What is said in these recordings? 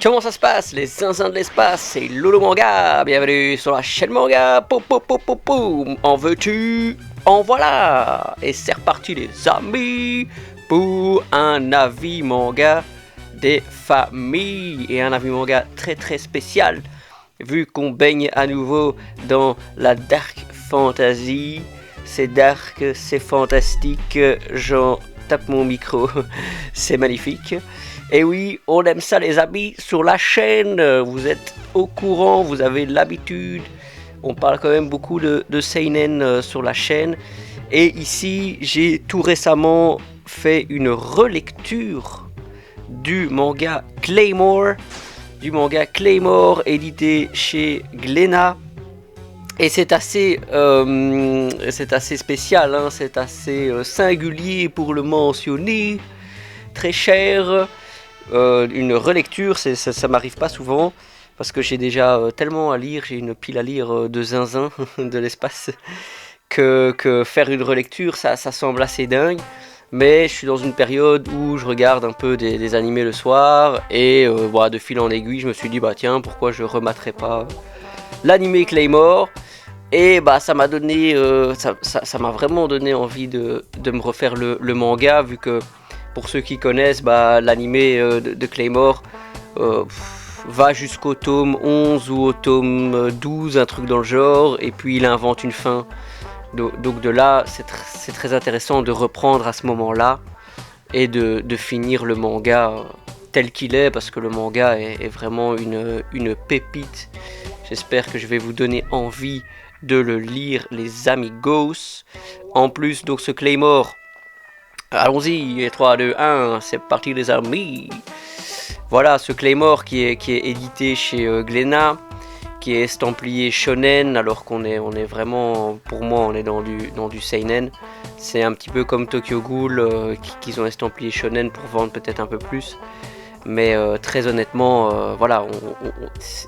Comment ça se passe, les zinzins de l'espace? C'est Lolo Manga, bienvenue sur la chaîne Manga. En veux-tu? En voilà. Et c'est reparti les amis pour un avis manga des familles. Et un avis manga très très spécial, vu qu'on baigne à nouveau dans la dark fantasy. C'est dark, c'est fantastique, j'en tape mon micro, c'est magnifique. Et oui, on aime ça les amis sur la chaîne, vous êtes au courant, vous avez l'habitude. On parle quand même beaucoup de seinen sur la chaîne. Et ici, j'ai tout récemment fait une relecture du manga Claymore. Édité chez Glénat. Et c'est assez spécial, hein, c'est assez singulier pour le mentionner. Très cher. Une relecture, ça m'arrive pas souvent parce que j'ai déjà tellement à lire, j'ai une pile à lire de zinzin de l'espace que faire une relecture ça semble assez dingue. Mais je suis dans une période où je regarde un peu des animés le soir et voilà, de fil en aiguille je me suis dit bah tiens, pourquoi je rematerais pas l'animé Claymore. Et bah ça m'a donné ça m'a vraiment donné envie de me refaire le manga, vu que pour ceux qui connaissent, bah, l'animé de Claymore va jusqu'au tome 11 ou au tome 12, un truc dans le genre, et puis il invente une fin. Donc de là, c'est très intéressant de reprendre à ce moment-là et de finir le manga tel qu'il est, parce que le manga est vraiment une pépite. J'espère que je vais vous donner envie de le lire, les amigos. En plus, donc ce Claymore, allons-y, 3, 2, 1, c'est parti les amis. Voilà, ce Claymore qui est édité chez Glénat, qui est estampillé shonen, alors qu'on est vraiment, pour moi, on est dans du seinen. C'est un petit peu comme Tokyo Ghoul, qu'ils ont estampillé shonen pour vendre peut-être un peu plus. Mais très honnêtement, voilà,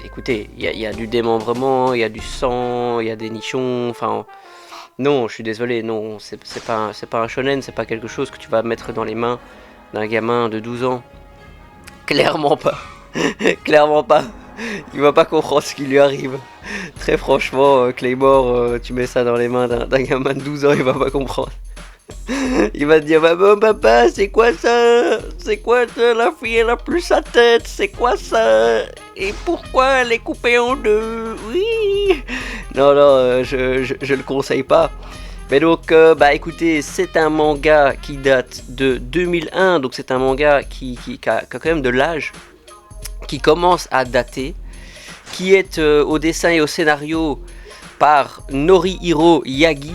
écoutez, il y a du démembrement, il y a du sang, il y a des nichons, enfin... Non, je suis désolé, non, c'est pas un shonen, c'est pas quelque chose que tu vas mettre dans les mains d'un gamin de 12 ans. Clairement pas. Clairement pas. Il va pas comprendre ce qui lui arrive. Très franchement, Claymore, tu mets ça dans les mains d'un gamin de 12 ans, il va pas comprendre. Il va te dire, maman, papa, c'est quoi ça? C'est quoi ça? La fille, elle a plus sa tête, c'est quoi ça? Et pourquoi elle est coupée en deux? Oui. Non, je le conseille pas. Mais donc, bah écoutez, c'est un manga qui date de 2001, donc c'est un manga qui a quand même de l'âge, qui commence à dater, qui est au dessin et au scénario par Norihiro Yagi.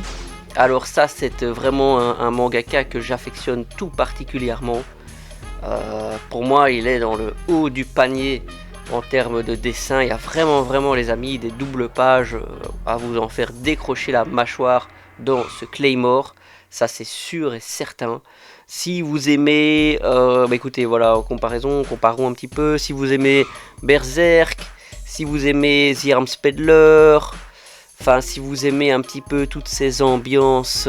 Alors ça, c'est vraiment un mangaka que j'affectionne tout particulièrement. Pour moi, il est dans le haut du panier en termes de dessin. Il y a vraiment les amis, des doubles pages à vous en faire décrocher la mâchoire dans ce Claymore. Ça, c'est sûr et certain. Si vous aimez, bah écoutez, voilà, comparons un petit peu. Si vous aimez Berserk, si vous aimez The Arms Peddler, enfin, si vous aimez un petit peu toutes ces ambiances,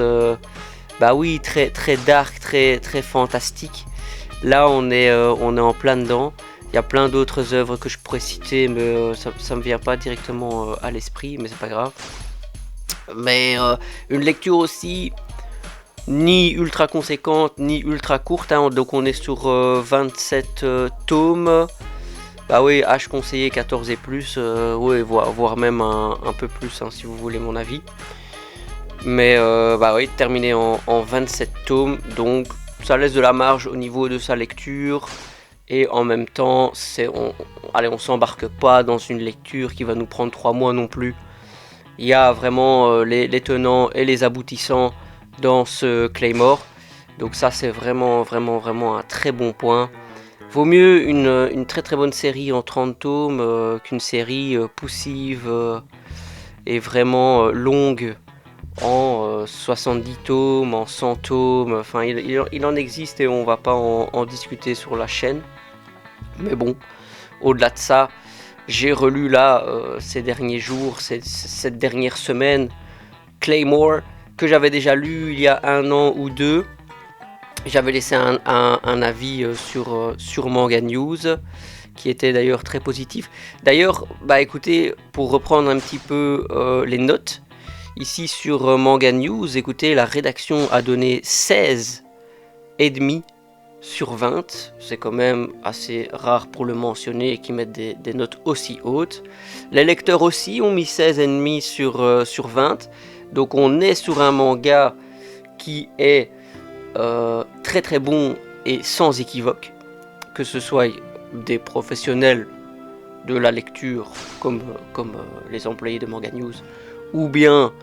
bah oui, très dark, très fantastique. Là, on est en plein dedans. Il y a plein d'autres œuvres que je pourrais citer, mais ça me vient pas directement à l'esprit, mais c'est pas grave. Mais une lecture aussi ni ultra conséquente, ni ultra courte, hein. Donc on est sur 27 tomes. Bah oui, H conseillé 14 et plus, ouais, voire même un peu plus, hein, si vous voulez mon avis. Mais bah oui, terminé en 27 tomes, donc ça laisse de la marge au niveau de sa lecture. Et en même temps, on s'embarque pas dans une lecture qui va nous prendre 3 mois non plus. Il y a vraiment les tenants et les aboutissants dans ce Claymore. Donc ça, c'est vraiment un très bon point. Vaut mieux une très bonne série en 30 tomes qu'une série poussive et vraiment longue en 70 tomes, en 100 tomes. Enfin, il en existe et on va pas en discuter sur la chaîne. Mais bon, au-delà de ça, j'ai relu là ces derniers jours, cette dernière semaine, Claymore, que j'avais déjà lu il y a 1 an ou 2. J'avais laissé un avis sur Manga News qui était d'ailleurs très positif. D'ailleurs, bah écoutez, pour reprendre un petit peu les notes, ici sur Manga News, écoutez, la rédaction a donné 16,5 sur 20. C'est quand même assez rare pour le mentionner qu'ils mettent des notes aussi hautes. Les lecteurs aussi ont mis 16,5 sur 20. Donc on est sur un manga qui est très très bon et sans équivoque. Que ce soit des professionnels de la lecture comme les employés de Manga News, ou bien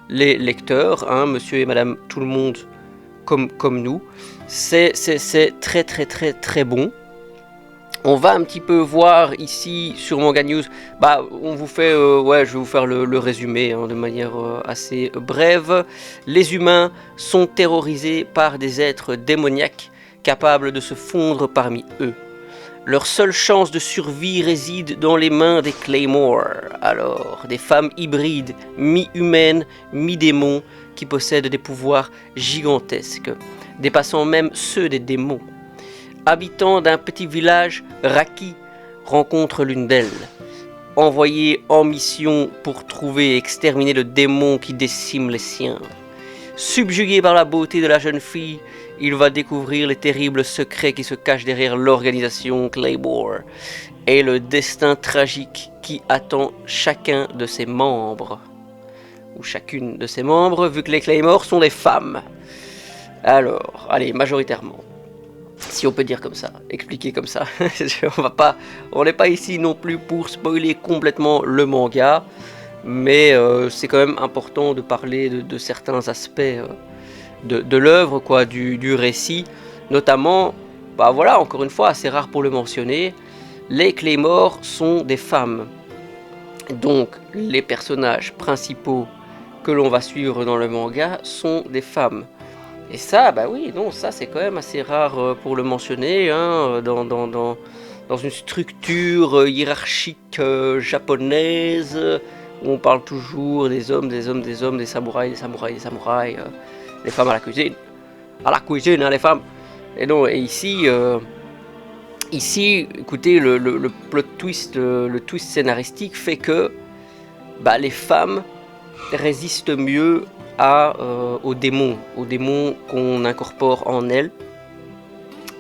les lecteurs, hein, monsieur et madame tout le monde comme nous, c'est très très très très bon. On va un petit peu voir ici sur Manga News, bah on vous fait, ouais, je vais vous faire le résumé hein, de manière assez brève. Les humains sont terrorisés par des êtres démoniaques capables de se fondre parmi eux. Leur seule chance de survie réside dans les mains des Claymore, alors des femmes hybrides, mi-humaines, mi-démons, qui possèdent des pouvoirs gigantesques, dépassant même ceux des démons. Habitant d'un petit village, Raki rencontre l'une d'elles. Envoyé en mission pour trouver et exterminer le démon qui décime les siens. Subjugué par la beauté de la jeune fille, il va découvrir les terribles secrets qui se cachent derrière l'organisation Claymore et le destin tragique qui attend chacun de ses membres. Ou chacune de ses membres, vu que les Claymore sont des femmes. Alors, allez, majoritairement. Si on peut dire comme ça, expliquer comme ça. On n'est pas ici non plus pour spoiler complètement le manga, mais c'est quand même important de parler de certains aspects de l'œuvre, quoi, du récit, notamment, bah voilà, encore une fois, assez rare pour le mentionner, les Claymore sont des femmes. Donc, les personnages principaux que l'on va suivre dans le manga sont des femmes. Et ça, bah oui, non, ça c'est quand même assez rare pour le mentionner, hein, dans une structure hiérarchique japonaise, où on parle toujours des hommes, des samouraïs, les femmes à la cuisine, hein, les femmes. Et non, et ici, écoutez, le plot twist, le twist scénaristique fait que bah, les femmes résistent mieux aux démons qu'on incorpore en elles.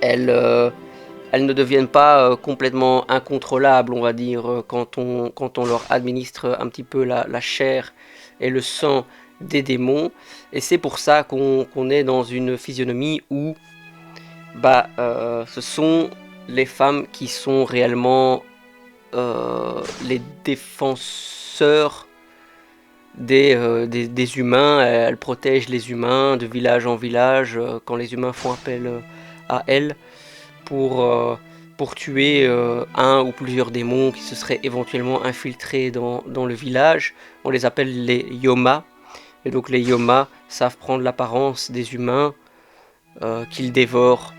Elles ne deviennent pas complètement incontrôlables, on va dire, quand on leur administre un petit peu la chair et le sang des démons. Et c'est pour ça qu'on est dans une physionomie où bah, ce sont les femmes qui sont réellement les défenseurs des humains. Elles protègent les humains de village en village quand les humains font appel à elles pour tuer un ou plusieurs démons qui se seraient éventuellement infiltrés dans le village. On les appelle les Yoma. Et donc les Yoma savent prendre l'apparence des humains qu'ils dévorent.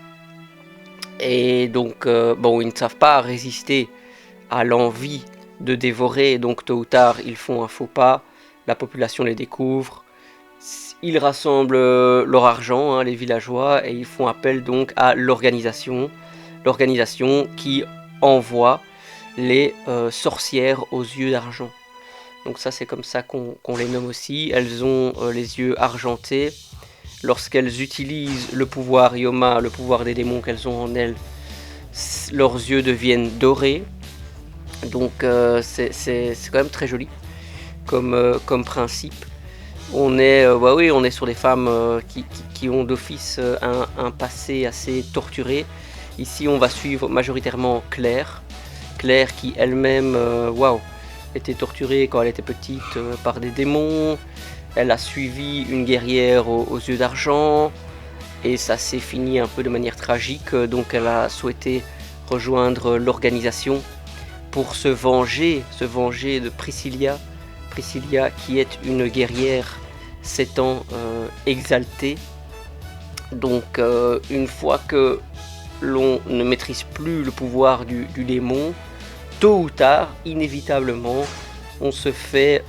Et donc, bon, ils ne savent pas résister à l'envie de dévorer. Donc tôt ou tard, ils font un faux pas. La population les découvre, ils rassemblent leur argent, hein, les villageois, et ils font appel donc à l'organisation qui envoie les sorcières aux yeux d'argent. Donc ça c'est comme ça qu'on les nomme aussi. Elles ont les yeux argentés. Lorsqu'elles utilisent le pouvoir Yoma, le pouvoir des démons qu'elles ont en elles, leurs yeux deviennent dorés. Donc c'est quand même très joli comme principe. On est, bah oui, on est sur des femmes qui ont d'office un passé assez torturé. Ici, on va suivre majoritairement Claire. Claire qui elle-même, était torturée quand elle était petite par des démons. Elle a suivi une guerrière aux yeux d'argent. Et ça s'est fini un peu de manière tragique. Donc elle a souhaité rejoindre l'organisation pour se venger de Priscilla. Priscilla qui est une guerrière s'étant exaltée. Donc une fois que l'on ne maîtrise plus le pouvoir du démon, tôt ou tard, inévitablement, on se fait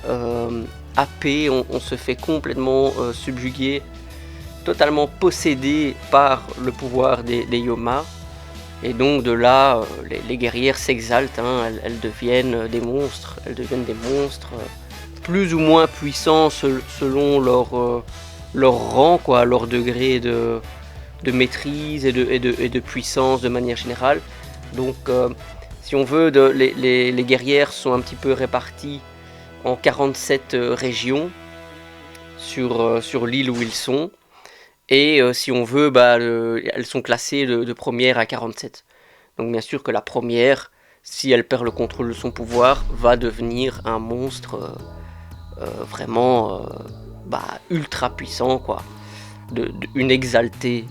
happer, on se fait complètement subjuguer, totalement possédé par le pouvoir des Yoma. Et donc de là, les guerrières s'exaltent, hein, elles deviennent des monstres, plus ou moins puissants selon leur rang, quoi, leur degré de maîtrise et de puissance de manière générale. Donc si on veut, les guerrières sont un petit peu réparties en 47 régions sur l'île où ils sont. Et si on veut, elles sont classées de première à 47. Donc bien sûr que la première, si elle perd le contrôle de son pouvoir, va devenir un monstre vraiment ultra puissant, quoi. Une exaltée.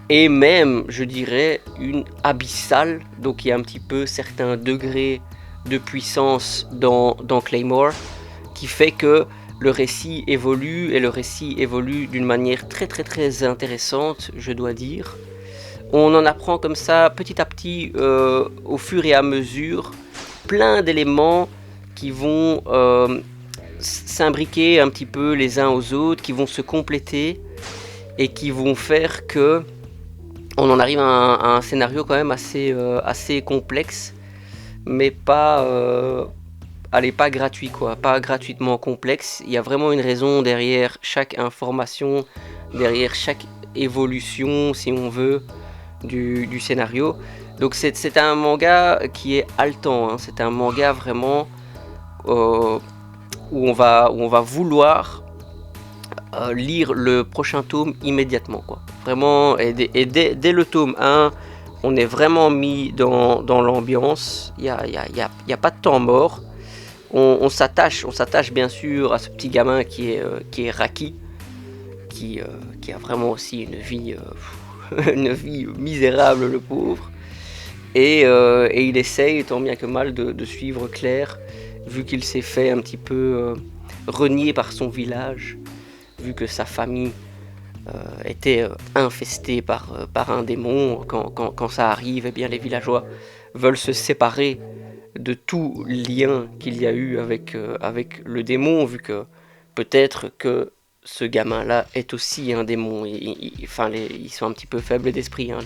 Et même, je dirais, une abyssale. Donc il y a un petit peu certains degrés de puissance dans Claymore, qui fait que le récit évolue, et le récit évolue d'une manière très très très intéressante, je dois dire. On en apprend comme ça petit à petit, au fur et à mesure, plein d'éléments qui vont s'imbriquer un petit peu les uns aux autres, qui vont se compléter et qui vont faire que on en arrive à un scénario quand même assez complexe, mais pas gratuit, quoi, pas gratuitement complexe. Il y a vraiment une raison derrière chaque information, derrière chaque évolution, si on veut, du scénario. Donc c'est un manga qui est haletant, hein. C'est un manga vraiment où on va vouloir lire le prochain tome immédiatement, quoi. Vraiment, et dès le tome 1, on est vraiment mis dans l'ambiance. Il y a pas de temps mort. On s'attache bien sûr à ce petit gamin qui est Raki, qui a vraiment aussi une vie une vie misérable, le pauvre. Et il essaye tant bien que mal de suivre Claire, vu qu'il s'est fait un petit peu renier par son village, vu que sa famille était infestée par un démon. Quand ça arrive, eh bien, les villageois veulent se séparer de tout lien qu'il y a eu avec le démon, vu que peut-être que ce gamin-là est aussi un démon. Ils sont un petit peu faibles d'esprit, hein,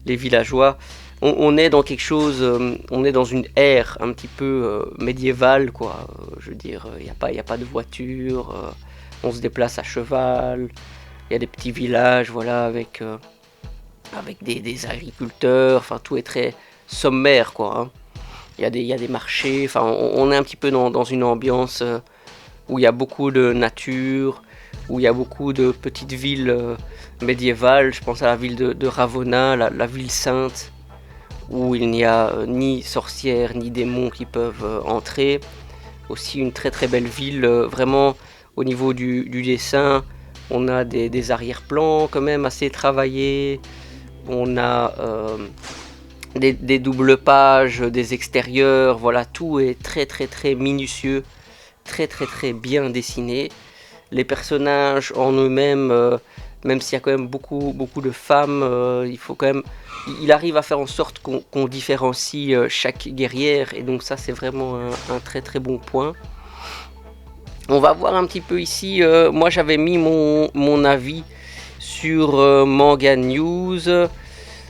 les villageois. On est dans quelque chose, on est dans une ère un petit peu médiévale, quoi. Je veux dire, il n'y a pas de voiture, on se déplace à cheval, il y a des petits villages, voilà, avec des agriculteurs, enfin tout est très sommaire, quoi, hein. Il y a des marchés, enfin on est un petit peu dans une ambiance où il y a beaucoup de nature, où il y a beaucoup de petites villes médiévales. Je pense à la ville de Ravonna, la ville sainte, où il n'y a ni sorcières ni démons qui peuvent entrer. Aussi une très très belle ville, vraiment au niveau du dessin, on a des arrière-plans quand même assez travaillés, on a des doubles pages, des extérieurs, voilà, tout est très très très minutieux, très très très bien dessiné. Les personnages en eux-mêmes, même s'il y a quand même beaucoup de femmes, il arrive à faire en sorte qu'on différencie chaque guerrière, et donc ça c'est vraiment un très très bon point. On va voir un petit peu ici, moi j'avais mis mon avis sur Manga News.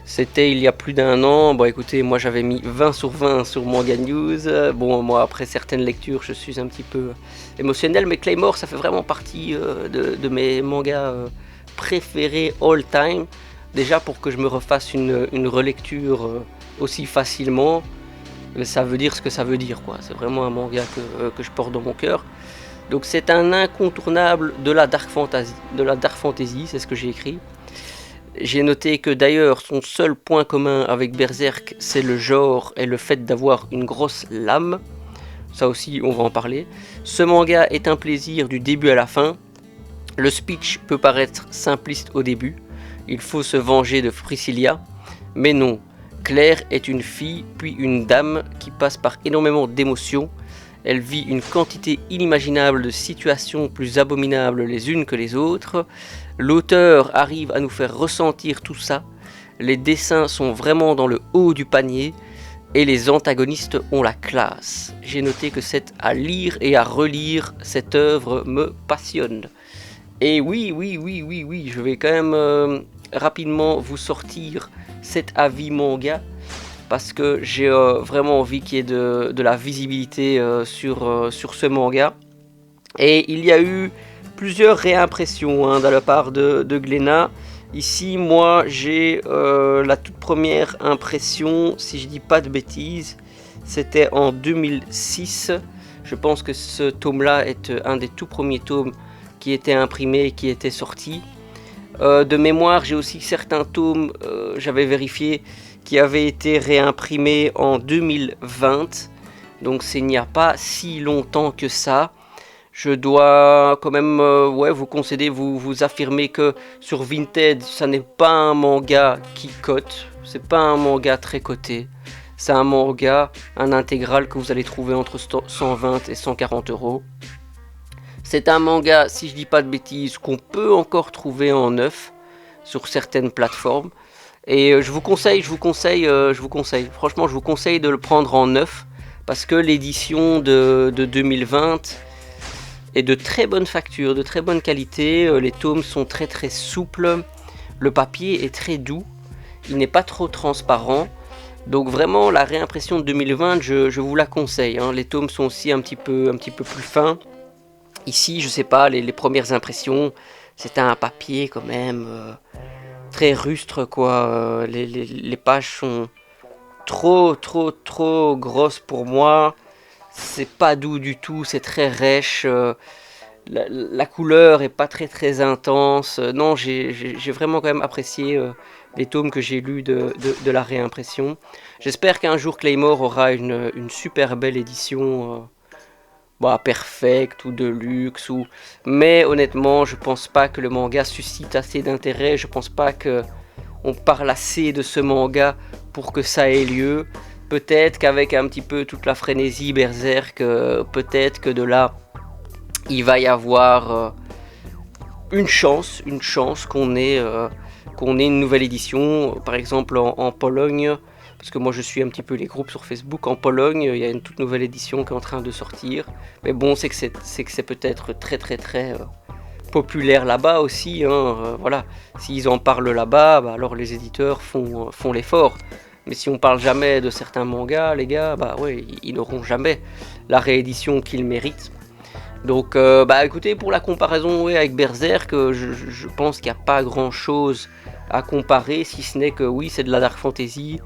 C'était il y a plus d'un an. Bon, écoutez, moi j'avais mis 20 sur 20 sur Manga News. Bon, moi après certaines lectures, je suis un petit peu émotionnel, mais Claymore, ça fait vraiment partie de mes mangas préférés all time. Déjà pour que je me refasse une relecture aussi facilement, ça veut dire ce que ça veut dire, quoi. C'est vraiment un manga que je porte dans mon cœur. Donc c'est un incontournable de la dark fantasy, c'est ce que j'ai écrit. J'ai noté que d'ailleurs son seul point commun avec Berserk, c'est le genre et le fait d'avoir une grosse lame. Ça aussi, on va en parler. Ce manga est un plaisir du début à la fin. Le speech peut paraître simpliste au début. Il faut se venger de Priscilla. Mais non, Claire est une fille, puis une dame qui passe par énormément d'émotions. Elle vit une quantité inimaginable de situations plus abominables les unes que les autres. L'auteur arrive à nous faire ressentir tout ça. Les dessins sont vraiment dans le haut du panier. Et les antagonistes ont la classe. J'ai noté que c'est à lire et à relire, cette œuvre me passionne. Et oui, je vais quand même rapidement vous sortir cet avis manga parce que j'ai vraiment envie qu'il y ait de la visibilité sur ce manga. Et il y a eu plusieurs réimpressions de la part de Glénat. Ici, moi, j'ai la toute première impression, si je dis pas de bêtises, c'était en 2006. Je pense que ce tome-là est un des tout premiers tomes qui était imprimé et qui était sorti. De mémoire, j'ai aussi certains tomes, j'avais vérifié, qui avaient été réimprimés en 2020. Donc, c'est il n'y a pas si longtemps que ça. Je dois quand même vous concéder, vous affirmer que sur Vinted, ça n'est pas un manga qui cote. C'est pas un manga très coté. C'est un manga, un intégral que vous allez trouver entre 120 et 140 euros. C'est un manga, si je dis pas de bêtises, qu'on peut encore trouver en neuf sur certaines plateformes. Et je vous conseille, franchement je vous conseille de le prendre en neuf parce que l'édition de 2020 est de très bonne facture, de très bonne qualité. Les tomes sont très très souples, le papier est très doux, il n'est pas trop transparent. Donc vraiment la réimpression de 2020, je vous la conseille. Les tomes sont aussi un petit peu plus fins. Ici, je sais pas, les premières impressions, c'était un papier quand même très rustre quoi. Les pages sont trop grosses pour moi. C'est pas doux du tout, c'est très rêche. La couleur est pas très intense. Non, j'ai vraiment quand même apprécié les tomes que j'ai lus de la réimpression. J'espère qu'un jour Claymore aura une super belle édition perfecte ou de luxe. Mais honnêtement, je pense pas que le manga suscite assez d'intérêt. Je pense pas qu'on parle assez de ce manga pour que ça ait lieu. Peut-être qu'avec un petit peu toute la frénésie Berserk, peut-être que de là, il va y avoir une chance qu'on ait une nouvelle édition. Par exemple en Pologne, parce que moi je suis un petit peu les groupes sur Facebook. En Pologne, il y a une toute nouvelle édition qui est en train de sortir. Mais bon, c'est que c'est peut-être très populaire là-bas aussi. Voilà, s'ils en parlent là-bas, alors les éditeurs font l'effort. Mais si on parle jamais de certains mangas, les gars, ils n'auront jamais la réédition qu'ils méritent. Donc, écoutez, pour la comparaison avec Berserk, je pense qu'il n'y a pas grand-chose à comparer, si ce n'est que oui, c'est de la Dark Fantasy.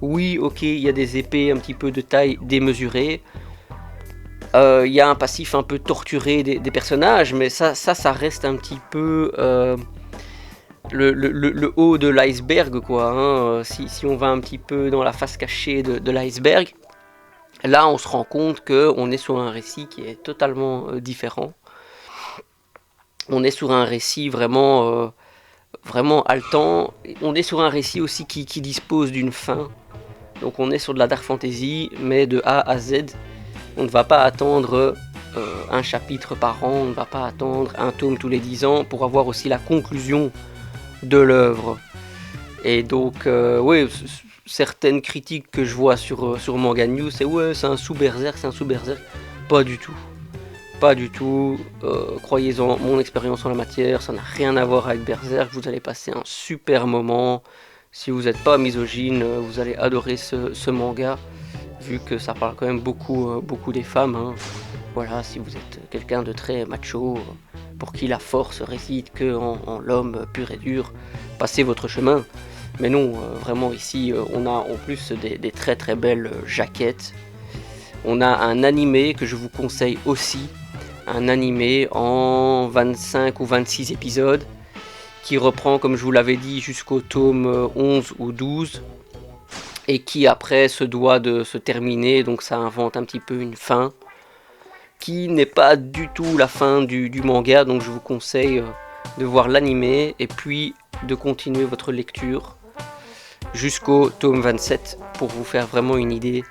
Oui, ok, il y a des épées un petit peu de taille démesurée. Il y a un passif un peu torturé des personnages, mais ça reste un petit peu le haut de l'iceberg, quoi. Si on va un petit peu dans la face cachée de l'iceberg, là on se rend compte qu'on est sur un récit qui est totalement différent. On est sur un récit vraiment haletant. On est sur un récit aussi qui dispose d'une fin. Donc on est sur de la Dark Fantasy, mais de A à Z. On ne va pas attendre un chapitre par an, on ne va pas attendre un tome tous les 10 ans pour avoir aussi la conclusion de l'œuvre. Et donc, certaines critiques que je vois sur Manga News, c'est un sous-Berserk, Pas du tout. Croyez-en, mon expérience en la matière, ça n'a rien à voir avec Berserk. Vous allez passer un super moment. Si vous n'êtes pas misogyne, vous allez adorer ce manga, vu que ça parle quand même beaucoup des femmes. Voilà, si vous êtes quelqu'un de très macho, pour qui la force réside que en l'homme pur et dur, passez votre chemin. Mais non, vraiment ici, on a en plus des très belles jaquettes. On a un animé que je vous conseille aussi, un animé en 25 ou 26 épisodes, qui reprend, comme je vous l'avais dit, jusqu'au tome 11 ou 12, et qui après se doit de se terminer, donc ça invente un petit peu une fin, qui n'est pas du tout la fin du manga, donc je vous conseille de voir l'animé, et puis de continuer votre lecture jusqu'au tome 27, pour vous faire vraiment une idée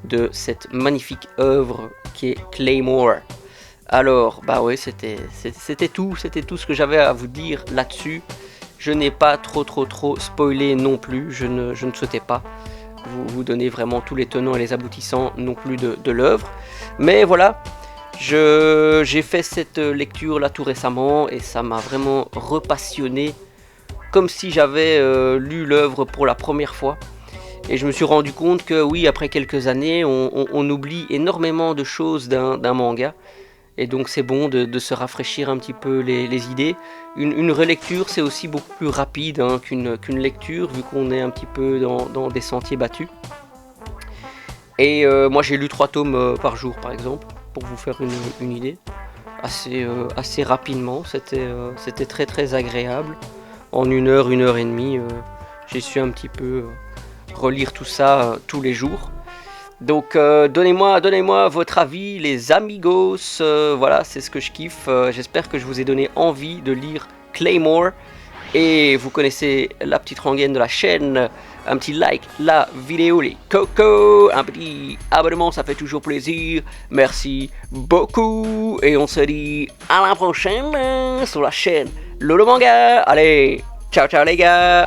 de cette magnifique œuvre qui est Claymore. Alors, c'était tout ce que j'avais à vous dire là-dessus. Je n'ai pas trop spoilé non plus, je ne souhaitais pas vous donner vraiment tous les tenants et les aboutissants non plus de l'œuvre. Mais voilà, j'ai fait cette lecture là tout récemment et ça m'a vraiment repassionné comme si j'avais lu l'œuvre pour la première fois. Et je me suis rendu compte que oui, après quelques années, on oublie énormément de choses d'un manga. Et donc c'est bon de se rafraîchir un petit peu les idées. Une relecture, c'est aussi beaucoup plus rapide hein, qu'une lecture, vu qu'on est un petit peu dans des sentiers battus. Et moi j'ai lu 3 tomes par jour par exemple, pour vous faire une idée. Assez rapidement, c'était très très agréable. En 1 heure et demie, j'ai su un petit peu relire tout ça tous les jours. Donc donnez-moi votre avis les amigos, voilà c'est ce que je kiffe, j'espère que je vous ai donné envie de lire Claymore. Et vous connaissez la petite rengaine de la chaîne, un petit like la vidéo les cocos, un petit abonnement ça fait toujours plaisir, merci beaucoup et on se dit à la prochaine sur la chaîne Lolo Manga, allez ciao ciao les gars.